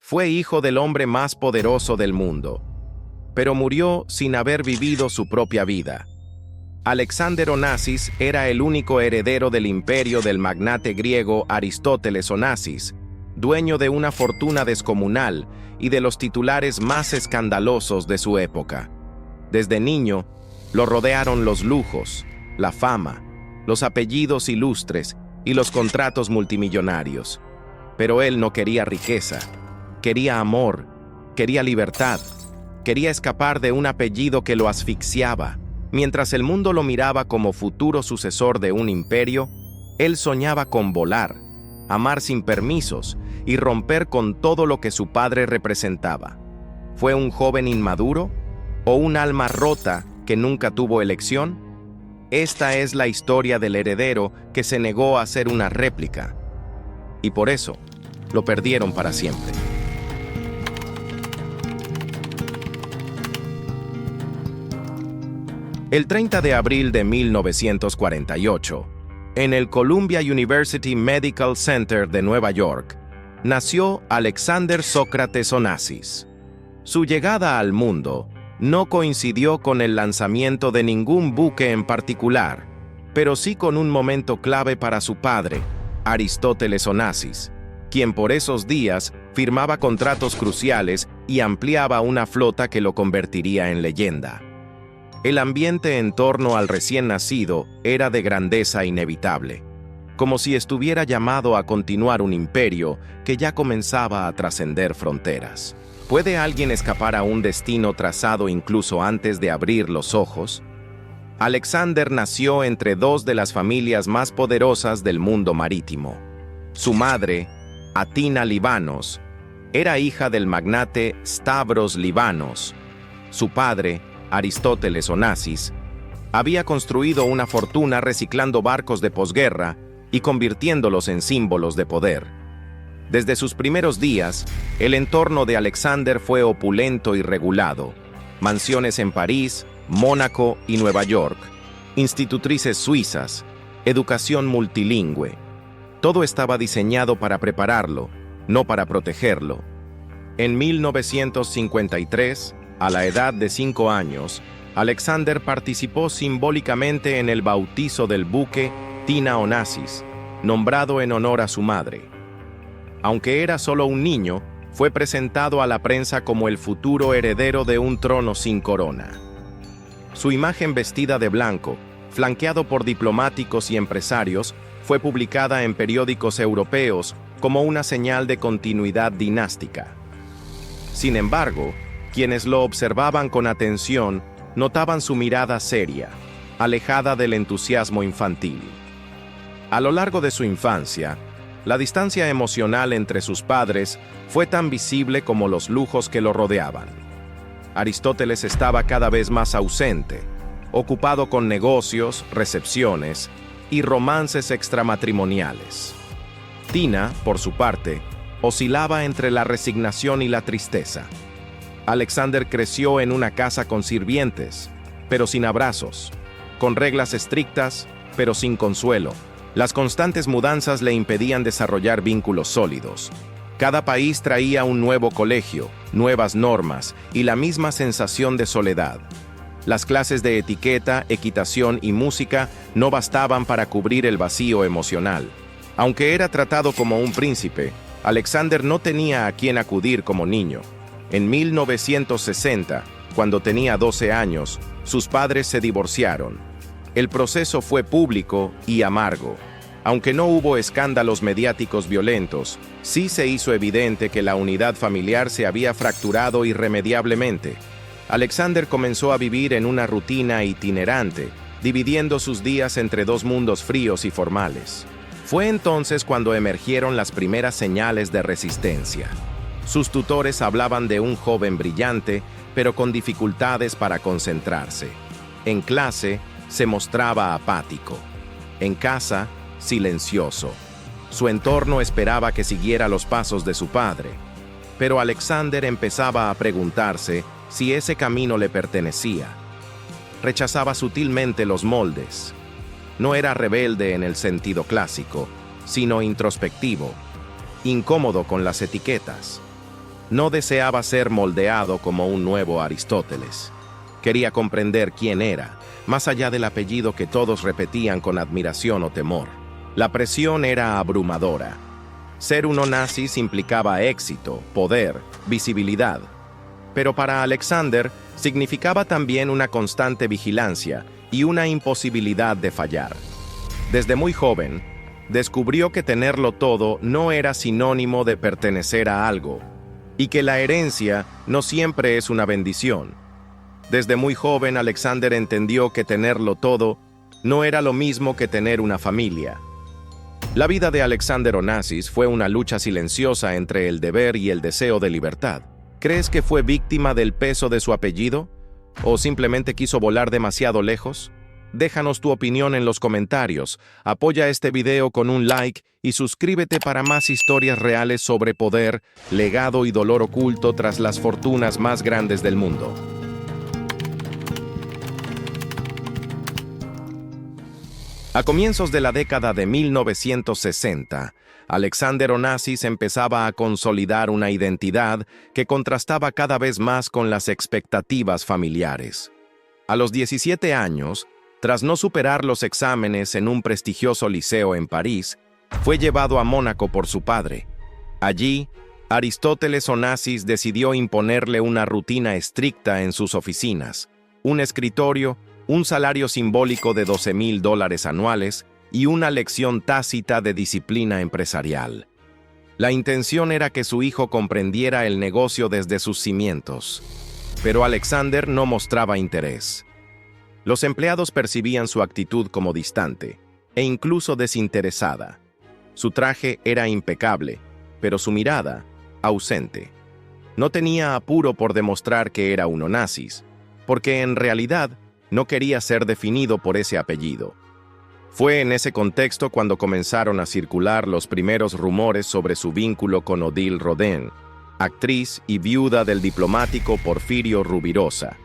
Fue hijo del hombre más poderoso del mundo, pero murió sin haber vivido su propia vida. Alexander Onassis era el único heredero del imperio del magnate griego Aristóteles Onassis, dueño de una fortuna descomunal y de los titulares más escandalosos de su época. Desde niño, lo rodearon los lujos, la fama, los apellidos ilustres y los contratos multimillonarios. Pero él no quería riqueza, quería amor, quería libertad, quería escapar de un apellido que lo asfixiaba. Mientras el mundo lo miraba como futuro sucesor de un imperio, él soñaba con volar, amar sin permisos y romper con todo lo que su padre representaba. ¿Fue un joven inmaduro o un alma rota que nunca tuvo elección? Esta es la historia del heredero que se negó a ser una réplica, y por eso lo perdieron para siempre. El 30 de abril de 1948, en el Columbia University Medical Center de Nueva York, nació Alexander Sócrates Onassis. Su llegada al mundo no coincidió con el lanzamiento de ningún buque en particular, pero sí con un momento clave para su padre, Aristóteles Onassis, quien por esos días firmaba contratos cruciales y ampliaba una flota que lo convertiría en leyenda. El ambiente en torno al recién nacido era de grandeza inevitable, como si estuviera llamado a continuar un imperio que ya comenzaba a trascender fronteras. ¿Puede alguien escapar a un destino trazado incluso antes de abrir los ojos? Alexander nació entre dos de las familias más poderosas del mundo marítimo. Su madre, Atina Libanos, era hija del magnate Stavros Libanos. Su padre, Aristóteles Onassis, había construido una fortuna reciclando barcos de posguerra y convirtiéndolos en símbolos de poder. Desde sus primeros días, el entorno de Alexander fue opulento y regulado. Mansiones en París, Mónaco y Nueva York, institutrices suizas, educación multilingüe. Todo estaba diseñado para prepararlo, no para protegerlo. En 1953, a la edad de 5 años, Alexander participó simbólicamente en el bautizo del buque Tina Onassis, nombrado en honor a su madre. Aunque era solo un niño, fue presentado a la prensa como el futuro heredero de un trono sin corona. Su imagen vestida de blanco, flanqueado por diplomáticos y empresarios, fue publicada en periódicos europeos como una señal de continuidad dinástica. Sin embargo, quienes lo observaban con atención notaban su mirada seria, alejada del entusiasmo infantil. A lo largo de su infancia, la distancia emocional entre sus padres fue tan visible como los lujos que lo rodeaban. Aristóteles estaba cada vez más ausente, ocupado con negocios, recepciones y romances extramatrimoniales. Tina, por su parte, oscilaba entre la resignación y la tristeza. Alexander creció en una casa con sirvientes, pero sin abrazos, con reglas estrictas, pero sin consuelo. Las constantes mudanzas le impedían desarrollar vínculos sólidos. Cada país traía un nuevo colegio, nuevas normas y la misma sensación de soledad. Las clases de etiqueta, equitación y música no bastaban para cubrir el vacío emocional. Aunque era tratado como un príncipe, Alexander no tenía a quién acudir como niño. En 1960, cuando tenía 12 años, sus padres se divorciaron. El proceso fue público y amargo. Aunque no hubo escándalos mediáticos violentos, sí se hizo evidente que la unidad familiar se había fracturado irremediablemente. Alexander comenzó a vivir en una rutina itinerante, dividiendo sus días entre dos mundos fríos y formales. Fue entonces cuando emergieron las primeras señales de resistencia. Sus tutores hablaban de un joven brillante, pero con dificultades para concentrarse. En clase, se mostraba apático. En casa, silencioso. Su entorno esperaba que siguiera los pasos de su padre. Pero Alexander empezaba a preguntarse si ese camino le pertenecía. Rechazaba sutilmente los moldes. No era rebelde en el sentido clásico, sino introspectivo, incómodo con las etiquetas. No deseaba ser moldeado como un nuevo Aristóteles. Quería comprender quién era, más allá del apellido que todos repetían con admiración o temor. La presión era abrumadora. Ser un Onassis implicaba éxito, poder, visibilidad. Pero para Alexander significaba también una constante vigilancia y una imposibilidad de fallar. Desde muy joven, descubrió que tenerlo todo no era sinónimo de pertenecer a algo, y que la herencia no siempre es una bendición. Desde muy joven, Alexander entendió que tenerlo todo no era lo mismo que tener una familia. La vida de Alexander Onassis fue una lucha silenciosa entre el deber y el deseo de libertad. ¿Crees que fue víctima del peso de su apellido? ¿O simplemente quiso volar demasiado lejos? Déjanos tu opinión en los comentarios, apoya este video con un like y suscríbete para más historias reales sobre poder, legado y dolor oculto tras las fortunas más grandes del mundo. A comienzos de la década de 1960, Alexander Onassis empezaba a consolidar una identidad que contrastaba cada vez más con las expectativas familiares. A los 17 años, tras no superar los exámenes en un prestigioso liceo en París, fue llevado a Mónaco por su padre. Allí, Aristóteles Onassis decidió imponerle una rutina estricta en sus oficinas, un escritorio, un salario simbólico de $12,000 anuales y una lección tácita de disciplina empresarial. La intención era que su hijo comprendiera el negocio desde sus cimientos, pero Alexander no mostraba interés. Los empleados percibían su actitud como distante e incluso desinteresada. Su traje era impecable, pero su mirada, ausente. No tenía apuro por demostrar que era un Onassis, porque en realidad no quería ser definido por ese apellido. Fue en ese contexto cuando comenzaron a circular los primeros rumores sobre su vínculo con Odile Rodin, actriz y viuda del diplomático Porfirio Rubirosa.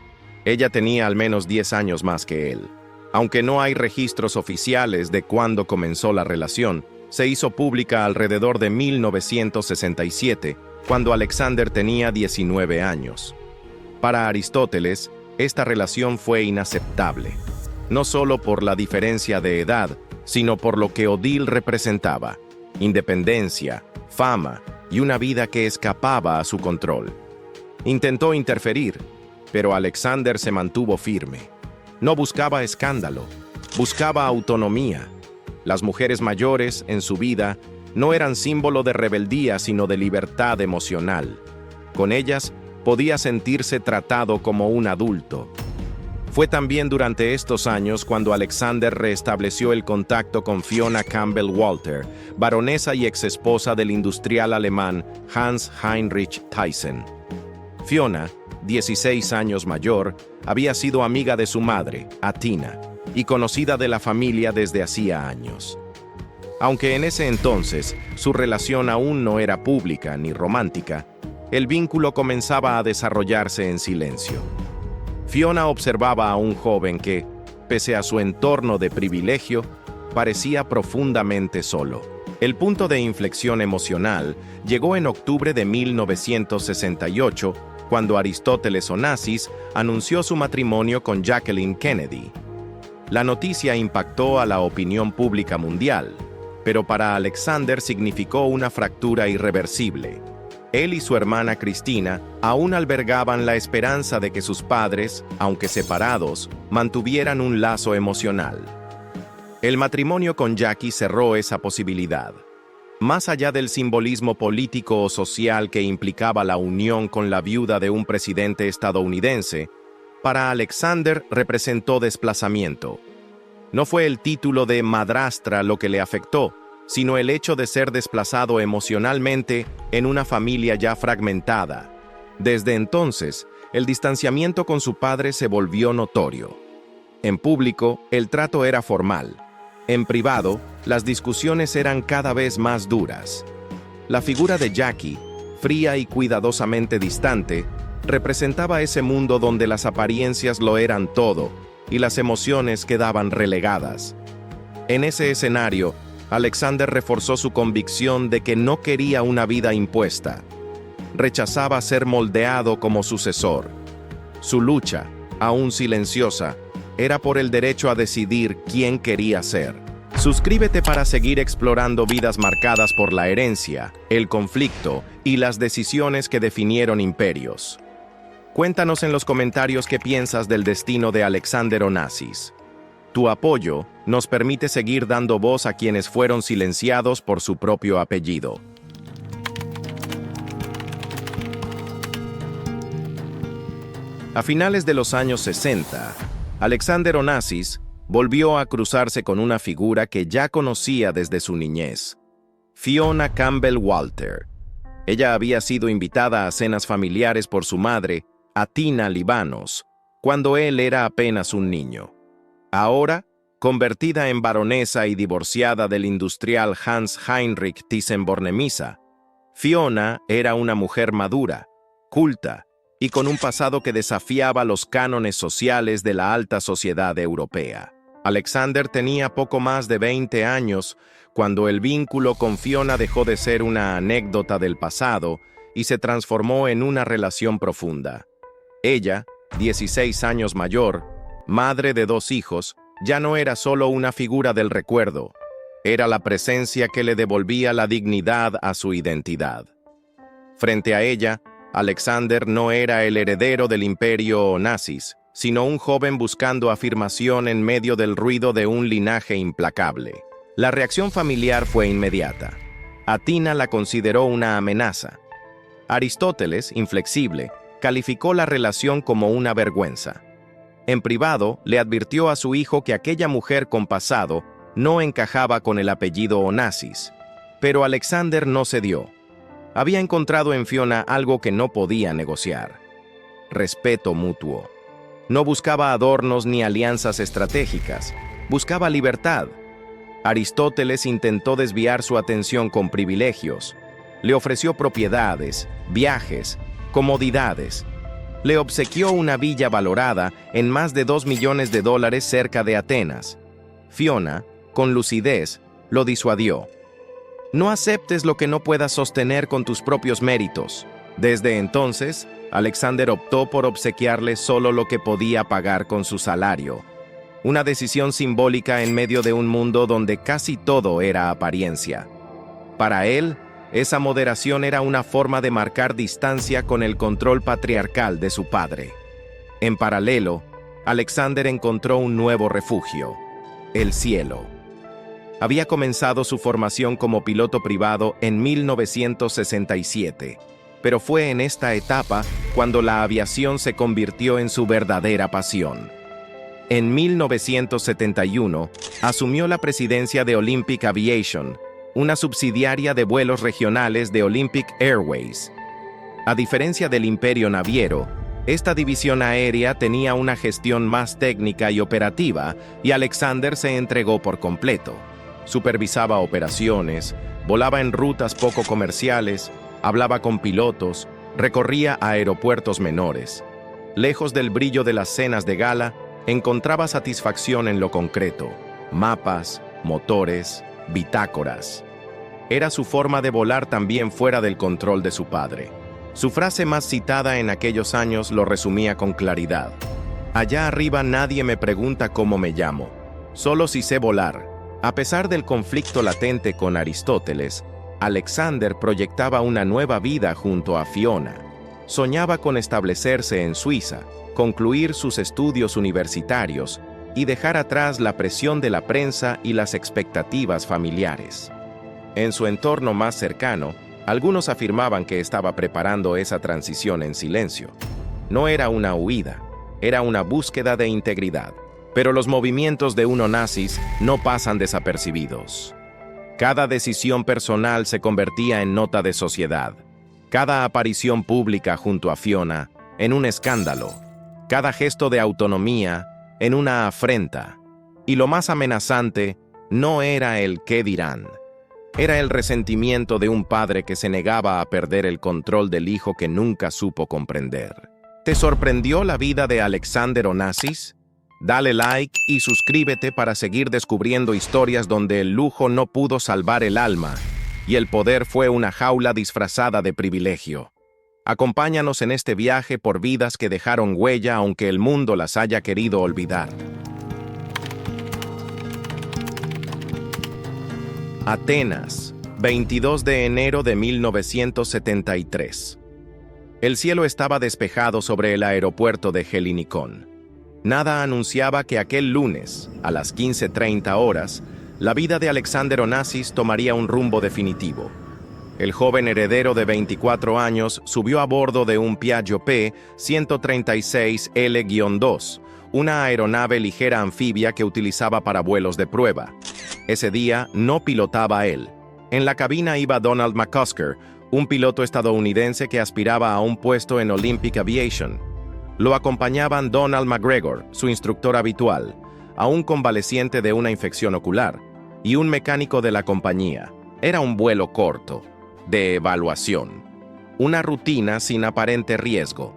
Ella tenía al menos 10 años más que él. Aunque no hay registros oficiales de cuándo comenzó la relación, se hizo pública alrededor de 1967, cuando Alexander tenía 19 años. Para Aristóteles, esta relación fue inaceptable, no solo por la diferencia de edad, sino por lo que Odile representaba: independencia, fama y una vida que escapaba a su control. Intentó interferir, pero Alexander se mantuvo firme. No buscaba escándalo, buscaba autonomía. Las mujeres mayores, en su vida, no eran símbolo de rebeldía, sino de libertad emocional. Con ellas, podía sentirse tratado como un adulto. Fue también durante estos años cuando Alexander restableció el contacto con Fiona Campbell Walter, baronesa y exesposa del industrial alemán Hans Heinrich Thyssen. Fiona, 16 años mayor, había sido amiga de su madre, Athina, y conocida de la familia desde hacía años. Aunque en ese entonces su relación aún no era pública ni romántica, el vínculo comenzaba a desarrollarse en silencio. Fiona observaba a un joven que, pese a su entorno de privilegio, parecía profundamente solo. El punto de inflexión emocional llegó en octubre de 1968, cuando Aristóteles Onassis anunció su matrimonio con Jacqueline Kennedy. La noticia impactó a la opinión pública mundial, pero para Alexander significó una fractura irreversible. Él y su hermana Cristina aún albergaban la esperanza de que sus padres, aunque separados, mantuvieran un lazo emocional. El matrimonio con Jackie cerró esa posibilidad. Más allá del simbolismo político o social que implicaba la unión con la viuda de un presidente estadounidense, para Alexander representó desplazamiento. No fue el título de madrastra lo que le afectó, sino el hecho de ser desplazado emocionalmente en una familia ya fragmentada. Desde entonces, el distanciamiento con su padre se volvió notorio. En público, el trato era formal. En privado, las discusiones eran cada vez más duras. La figura de Jackie, fría y cuidadosamente distante, representaba ese mundo donde las apariencias lo eran todo y las emociones quedaban relegadas. En ese escenario, Alexander reforzó su convicción de que no quería una vida impuesta. rechazaba ser moldeado como sucesor. Su lucha, aún silenciosa, era por el derecho a decidir quién quería ser. Suscríbete para seguir explorando vidas marcadas por la herencia, el conflicto y las decisiones que definieron imperios. Cuéntanos en los comentarios qué piensas del destino de Alexander Onassis. Tu apoyo nos permite seguir dando voz a quienes fueron silenciados por su propio apellido. A finales de los años 60, Alexander Onassis volvió a cruzarse con una figura que ya conocía desde su niñez, Fiona Campbell Walter. Ella había sido invitada a cenas familiares por su madre, Athina Libanos, cuando él era apenas un niño. Ahora, convertida en baronesa y divorciada del industrial Hans Heinrich Thyssen-Bornemisza, Fiona era una mujer madura, culta y con un pasado que desafiaba los cánones sociales de la alta sociedad europea. Alexander tenía poco más de 20 años cuando el vínculo con Fiona dejó de ser una anécdota del pasado y se transformó en una relación profunda. Ella, 16 años mayor, madre de 2 hijos, ya no era solo una figura del recuerdo, era la presencia que le devolvía la dignidad a su identidad. Frente a ella, Alexander no era el heredero del imperio Onassis, sino un joven buscando afirmación en medio del ruido de un linaje implacable. La reacción familiar fue inmediata. Athina la consideró una amenaza. Aristóteles, inflexible, calificó la relación como una vergüenza. En privado, le advirtió a su hijo que aquella mujer con pasado no encajaba con el apellido Onassis. Pero Alexander no cedió. Había encontrado en Fiona algo que no podía negociar: respeto mutuo. No buscaba adornos ni alianzas estratégicas, buscaba libertad. Aristóteles intentó desviar su atención con privilegios. Le ofreció propiedades, viajes, comodidades. Le obsequió una villa valorada en más de $2 millones cerca de Atenas. Fiona, con lucidez, lo disuadió. No aceptes lo que no puedas sostener con tus propios méritos. Desde entonces, Alexander optó por obsequiarle solo lo que podía pagar con su salario. Una decisión simbólica en medio de un mundo donde casi todo era apariencia. Para él, esa moderación era una forma de marcar distancia con el control patriarcal de su padre. En paralelo, Alexander encontró un nuevo refugio: el cielo. Había comenzado su formación como piloto privado en 1967, pero fue en esta etapa cuando la aviación se convirtió en su verdadera pasión. En 1971, asumió la presidencia de Olympic Aviation, una subsidiaria de vuelos regionales de Olympic Airways. A diferencia del imperio naviero, esta división aérea tenía una gestión más técnica y operativa, y Alexander se entregó por completo. Supervisaba operaciones, volaba en rutas poco comerciales, hablaba con pilotos, recorría aeropuertos menores. Lejos del brillo de las cenas de gala, encontraba satisfacción en lo concreto: mapas, motores, bitácoras. Era su forma de volar también fuera del control de su padre. Su frase más citada en aquellos años lo resumía con claridad: allá arriba nadie me pregunta cómo me llamo, solo si sé volar. A pesar del conflicto latente con Aristóteles, Alexander proyectaba una nueva vida junto a Fiona. Soñaba con establecerse en Suiza, concluir sus estudios universitarios y dejar atrás la presión de la prensa y las expectativas familiares. En su entorno más cercano, algunos afirmaban que estaba preparando esa transición en silencio. No era una huida, era una búsqueda de integridad. Pero los movimientos de un Onassis no pasan desapercibidos. Cada decisión personal se convertía en nota de sociedad. Cada aparición pública junto a Fiona, en un escándalo. Cada gesto de autonomía, en una afrenta. Y lo más amenazante no era el qué dirán. Era el resentimiento de un padre que se negaba a perder el control del hijo que nunca supo comprender. ¿Te sorprendió la vida de Alexander Onassis? Dale like y suscríbete para seguir descubriendo historias donde el lujo no pudo salvar el alma y el poder fue una jaula disfrazada de privilegio. Acompáñanos en este viaje por vidas que dejaron huella aunque el mundo las haya querido olvidar. Atenas, 22 de enero de 1973. El cielo estaba despejado sobre el aeropuerto de Helinikon. Nada anunciaba que aquel lunes, a las 15:30 horas, la vida de Alexander Onassis tomaría un rumbo definitivo. El joven heredero de 24 años subió a bordo de un Piaggio P-136L-2, una aeronave ligera anfibia que utilizaba para vuelos de prueba. Ese día no pilotaba él. En la cabina iba Donald McCusker, un piloto estadounidense que aspiraba a un puesto en Olympic Aviation. Lo acompañaban Donald McGregor, su instructor habitual, aún convaleciente de una infección ocular, y un mecánico de la compañía. Era un vuelo corto, de evaluación. Una rutina sin aparente riesgo.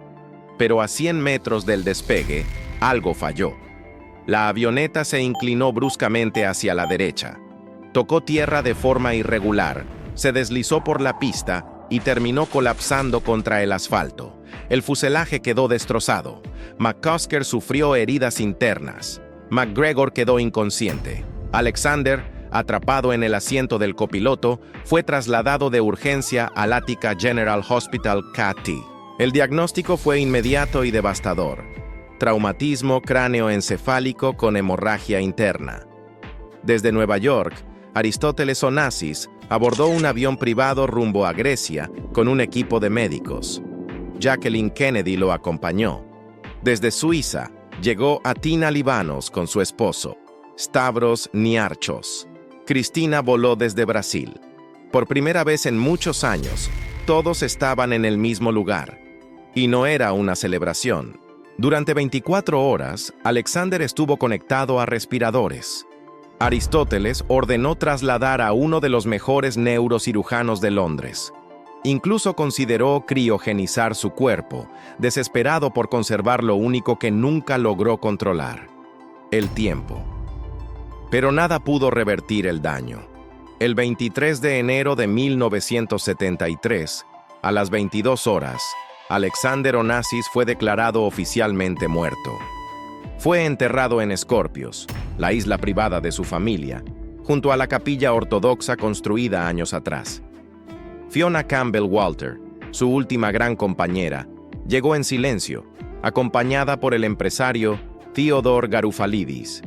Pero a 100 metros del despegue, algo falló. La avioneta se inclinó bruscamente hacia la derecha. Tocó tierra de forma irregular, se deslizó por la pista y terminó colapsando contra el asfalto. El fuselaje quedó destrozado. McCusker sufrió heridas internas. McGregor quedó inconsciente. Alexander, atrapado en el asiento del copiloto, fue trasladado de urgencia al Attica General Hospital KT. El diagnóstico fue inmediato y devastador. Traumatismo cráneoencefálico con hemorragia interna. Desde Nueva York, Aristóteles Onassis abordó un avión privado rumbo a Grecia con un equipo de médicos. Jacqueline Kennedy lo acompañó. Desde Suiza, llegó Atina Livanos con su esposo, Stavros Niarchos. Cristina voló desde Brasil. Por primera vez en muchos años, todos estaban en el mismo lugar. Y no era una celebración. Durante 24 horas, Alexander estuvo conectado a respiradores. Aristóteles ordenó trasladar a uno de los mejores neurocirujanos de Londres. Incluso consideró criogenizar su cuerpo, desesperado por conservar lo único que nunca logró controlar: el tiempo. Pero nada pudo revertir el daño. El 23 de enero de 1973, a las 22 horas, Alexander Onassis fue declarado oficialmente muerto. Fue enterrado en Scorpios, la isla privada de su familia, junto a la capilla ortodoxa construida años atrás. Fiona Campbell Walter, su última gran compañera, llegó en silencio, acompañada por el empresario Theodore Garufalidis.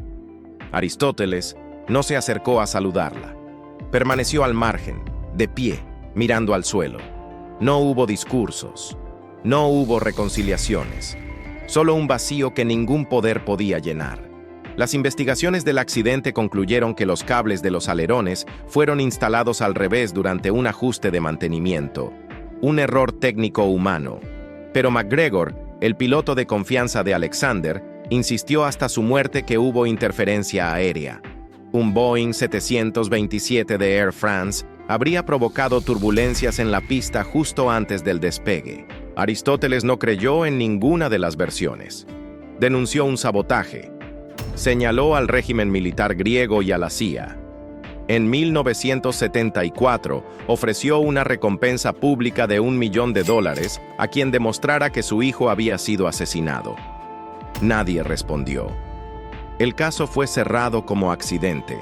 Aristóteles no se acercó a saludarla. Permaneció al margen, de pie, mirando al suelo. No hubo discursos, no hubo reconciliaciones, solo un vacío que ningún poder podía llenar. Las investigaciones del accidente concluyeron que los cables de los alerones fueron instalados al revés durante un ajuste de mantenimiento, un error técnico humano. Pero McGregor, el piloto de confianza de Alexander, insistió hasta su muerte que hubo interferencia aérea. Un Boeing 727 de Air France habría provocado turbulencias en la pista justo antes del despegue. Aristóteles no creyó en ninguna de las versiones. Denunció un sabotaje. Señaló al régimen militar griego y a la CIA. En 1974, ofreció una recompensa pública de $1 millón a quien demostrara que su hijo había sido asesinado. Nadie respondió. El caso fue cerrado como accidente.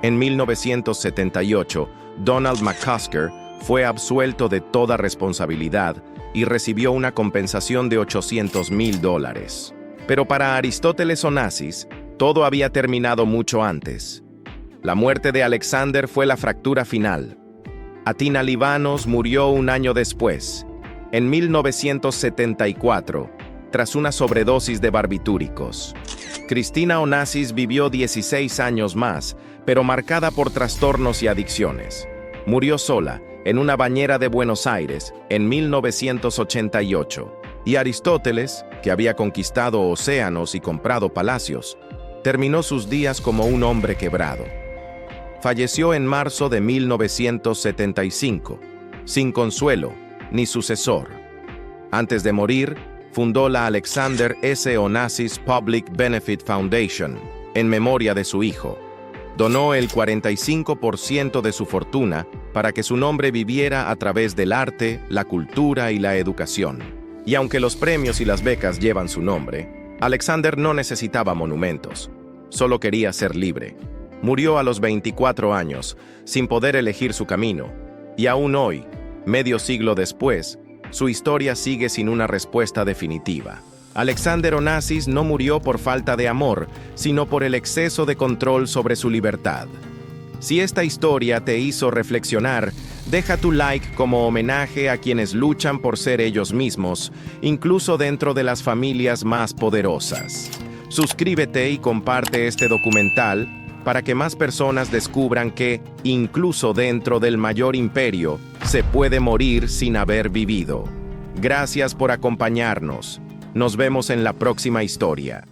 En 1978, Donald McCusker fue absuelto de toda responsabilidad y recibió una compensación de $800,000. Pero para Aristóteles Onassis, todo había terminado mucho antes. La muerte de Alexander fue la fractura final. Atina Livanos murió un año después, en 1974, tras una sobredosis de barbitúricos. Cristina Onassis vivió 16 años más, pero marcada por trastornos y adicciones. Murió sola, en una bañera de Buenos Aires, en 1988. Y Aristóteles, que había conquistado océanos y comprado palacios, terminó sus días como un hombre quebrado. Falleció en marzo de 1975, sin consuelo ni sucesor. Antes de morir, fundó la Alexander S. Onassis Public Benefit Foundation, en memoria de su hijo. Donó el 45% de su fortuna para que su nombre viviera a través del arte, la cultura y la educación. Y aunque los premios y las becas llevan su nombre, Alexander no necesitaba monumentos, solo quería ser libre. Murió a los 24 años, sin poder elegir su camino, y aún hoy, medio siglo después, su historia sigue sin una respuesta definitiva. Alexander Onassis no murió por falta de amor, sino por el exceso de control sobre su libertad. Si esta historia te hizo reflexionar, deja tu like como homenaje a quienes luchan por ser ellos mismos, incluso dentro de las familias más poderosas. Suscríbete y comparte este documental para que más personas descubran que, incluso dentro del mayor imperio, se puede morir sin haber vivido. Gracias por acompañarnos. Nos vemos en la próxima historia.